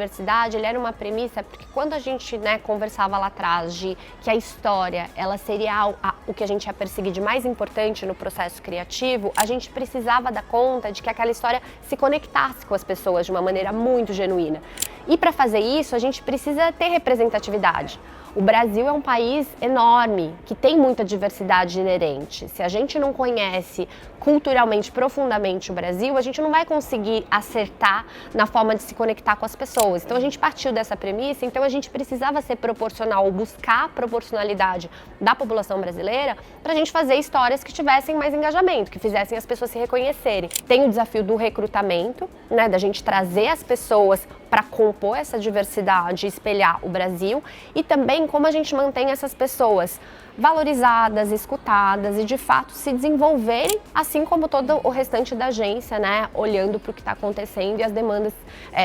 diversidade, ele era uma premissa, porque quando a gente, né, conversava lá atrás de que a história, ela seria o que a gente ia perseguir de mais importante no processo criativo, a gente precisava dar conta de que aquela história se conectasse com as pessoas de uma maneira muito genuína. E para fazer isso, a gente precisa ter representatividade. O Brasil é um país enorme, que tem muita diversidade inerente. Se a gente não conhece culturalmente, profundamente o Brasil, a gente não vai conseguir acertar na forma de se conectar com as pessoas. Então a gente partiu dessa premissa, então a gente precisava ser proporcional, ou buscar a proporcionalidade da população brasileira para a gente fazer histórias que tivessem mais engajamento, que fizessem as pessoas se reconhecerem. Tem o desafio do recrutamento, né, da gente trazer as pessoas para compor essa diversidade e espelhar o Brasil, e também como a gente mantém essas pessoas valorizadas, escutadas e de fato se desenvolverem, assim como todo o restante da agência, né, olhando para o que está acontecendo e as demandas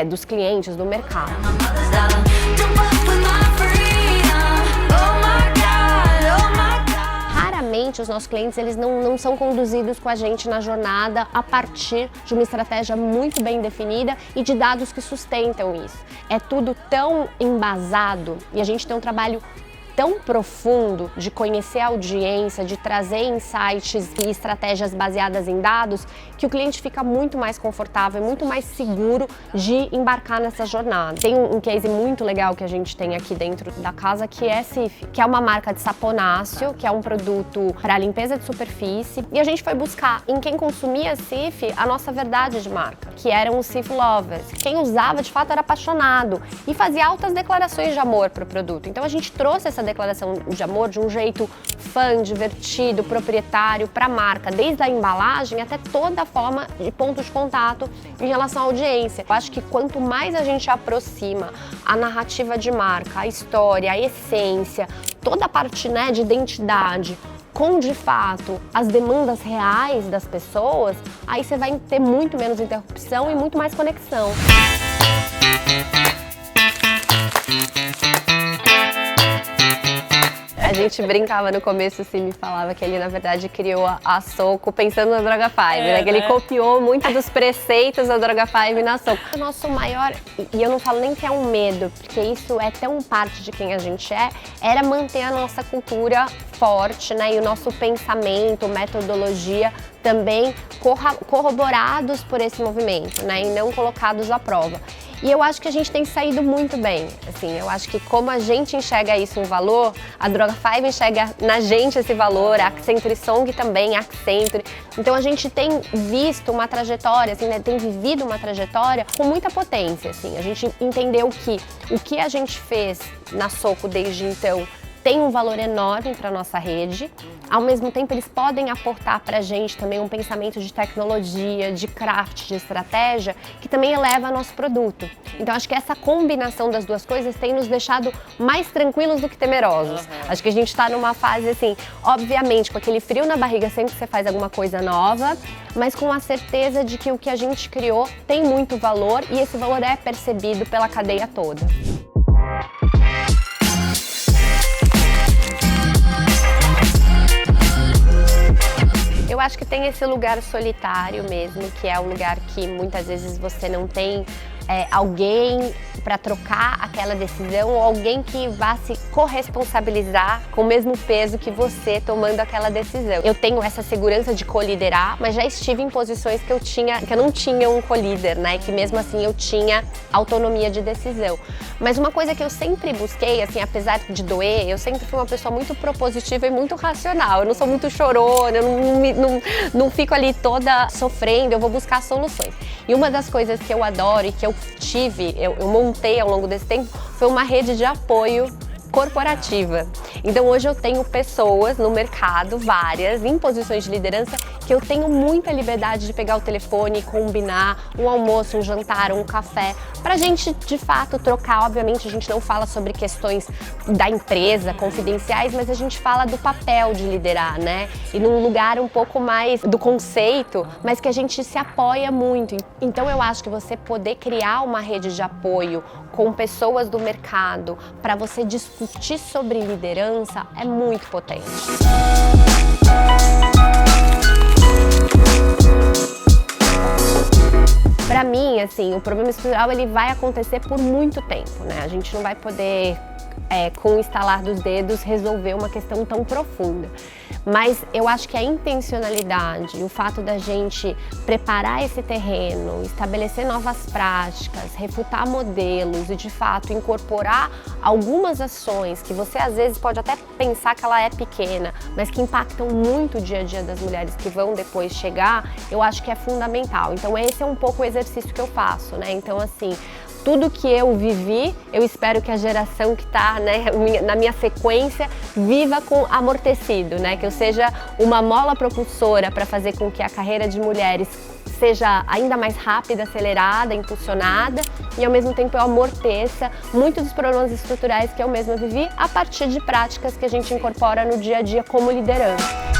dos clientes, do mercado. Os nossos clientes, eles não são conduzidos com a gente na jornada a partir de uma estratégia muito bem definida e de dados que sustentam isso. É tudo tão embasado e a gente tem um trabalho tão profundo de conhecer a audiência, de trazer insights e estratégias baseadas em dados, que o cliente fica muito mais confortável, muito mais seguro de embarcar nessa jornada. Tem um case muito legal que a gente tem aqui dentro da casa, que é Cif, que é uma marca de saponáceo, que é um produto para limpeza de superfície, e a gente foi buscar em quem consumia Cif a nossa verdade de marca, que eram os Cif Lovers. Quem usava, de fato, era apaixonado e fazia altas declarações de amor para o produto. Então a gente trouxe essa declaração de amor de um jeito fã, divertido, proprietário para a marca, desde a embalagem até toda a forma de ponto de contato em relação à audiência. Eu acho que quanto mais a gente aproxima a narrativa de marca, a história, a essência, toda a parte, né, de identidade, com de fato as demandas reais das pessoas, aí você vai ter muito menos interrupção e muito mais conexão. A gente brincava no começo, assim, me falava que ele, na verdade, criou a Soco pensando na Droga5, né? Que ele copiou muito dos preceitos da Droga5 na Soco. O nosso maior, e eu não falo nem que é um medo, porque isso é tão parte de quem a gente era manter a nossa cultura forte, né? E o nosso pensamento, metodologia também corroborados por esse movimento, né? E não colocados à prova. E eu acho que a gente tem saído muito bem, assim, eu acho que como a gente enxerga isso um valor, a Droga5 enxerga na gente esse valor, a Accenture Song também, a Accenture. Então a gente tem visto uma trajetória, assim, né, tem vivido uma trajetória com muita potência, assim. A gente entendeu que o que a gente fez na Soco desde então tem um valor enorme para a nossa rede. Ao mesmo tempo, eles podem aportar para a gente também um pensamento de tecnologia, de craft, de estratégia, que também eleva nosso produto. Então, acho que essa combinação das duas coisas tem nos deixado mais tranquilos do que temerosos. Acho que a gente está numa fase, assim, obviamente, com aquele frio na barriga sempre que você faz alguma coisa nova, mas com a certeza de que o que a gente criou tem muito valor e esse valor é percebido pela cadeia toda. Eu acho que tem esse lugar solitário mesmo, que é o lugar que muitas vezes você não tem alguém para trocar aquela decisão ou alguém que vá se corresponsabilizar com o mesmo peso que você tomando aquela decisão. Eu tenho essa segurança de coliderar, mas já estive em posições que eu não tinha um colíder, né? Que mesmo assim eu tinha autonomia de decisão. Mas uma coisa que eu sempre busquei, assim, apesar de doer, eu sempre fui uma pessoa muito propositiva e muito racional. Eu não sou muito chorona, eu não fico ali toda sofrendo, eu vou buscar soluções. E uma das coisas que eu adoro e que eu montei ao longo desse tempo foi uma rede de apoio corporativa. Então hoje eu tenho pessoas no mercado, várias, em posições de liderança, que eu tenho muita liberdade de pegar o telefone e combinar um almoço, um jantar, um café, pra gente de fato trocar. Obviamente a gente não fala sobre questões da empresa, confidenciais, mas a gente fala do papel de liderar, né? E num lugar um pouco mais do conceito, mas que a gente se apoia muito. Então eu acho que você poder criar uma rede de apoio com pessoas do mercado para você discutir sobre liderança é muito potente. Para mim, assim, o problema estrutural ele vai acontecer por muito tempo, né? A gente não vai poder, com o estalar dos dedos, resolver uma questão tão profunda. Mas eu acho que a intencionalidade, o fato da gente preparar esse terreno, estabelecer novas práticas, refutar modelos e de fato incorporar algumas ações que você às vezes pode até pensar que ela é pequena, mas que impactam muito o dia a dia das mulheres que vão depois chegar, eu acho que é fundamental. Então esse é um pouco o exercício que eu faço, né? Então assim, tudo que eu vivi, eu espero que a geração que está, né, na minha sequência viva com amortecido, né? Que eu seja uma mola propulsora para fazer com que a carreira de mulheres seja ainda mais rápida, acelerada, impulsionada e ao mesmo tempo eu amorteça muitos dos problemas estruturais que eu mesma vivi a partir de práticas que a gente incorpora no dia a dia como liderança.